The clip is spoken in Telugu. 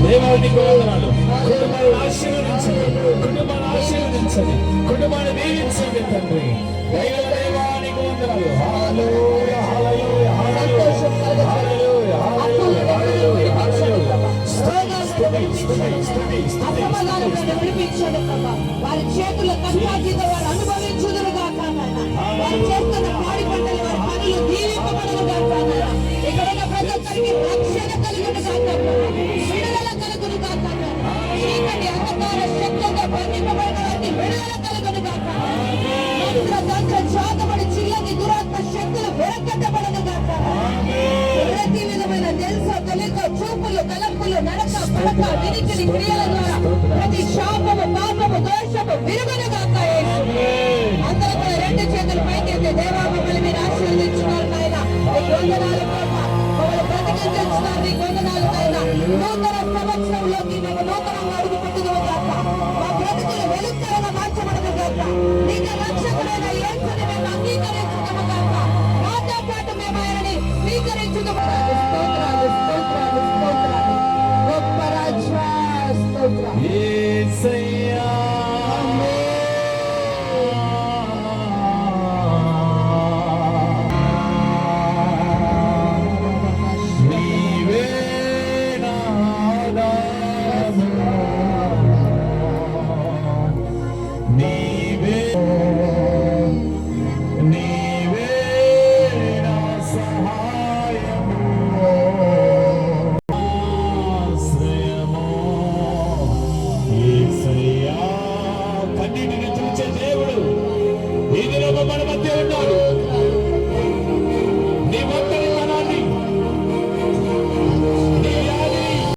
దేవానికి వందనాలు. కుటుంబాలను ఆశీర్వదించండి, కుటుంబాన్ని ఆశీర్వదించండి, కుటుంబాన్ని దీవించండి తండ్రి. దేవానికి వందనాలు. హల్లెలూయా, హల్లెలూయా, హల్లెలూయా, హల్లెలూయా, హల్లెలూయా, హల్లెలూయా. వారి చేతుల కష్టాజీత వారు అనుభవించుదురుగా కానాయన. వారు చేస్తున్న పాడి పంటలు వారి పనులు దీవింపబడుగా కానాయన. ఇక్కడ ఉన్న ప్రతి ఒక్కరికి రక్షణ కలుగునుగా కానాయన, విడుదల కలుగునుగా కానాయన. చీకటి అంధకార శక్తులతో బంధింపబడిన వారికి విడుదల కలుగునుగా కానాయన. మంత్ర చాతబడి చిల్లని దురాత్మ శక్తులు వెరకట్టబడునుగా కానాయన. ప్రతి విధమైన తెలుసో తెలియక చూపులు తలంపులు నడక పడక వినికిడి క్రియల ద్వారా ప్రతి శాపము పాపము దోషము విరుగునుగాక. అందరూ కూడా రెండు చేతులు పైకెత్తి దేవా మమ్మల్ని మీరు ఆశీర్వదించున్నారు నాయన. నీకు వందనాలు ప్రభా, మమ్మల్ని బ్రతికించున్నారు, నీకు వందనాలు నాయన. నూతన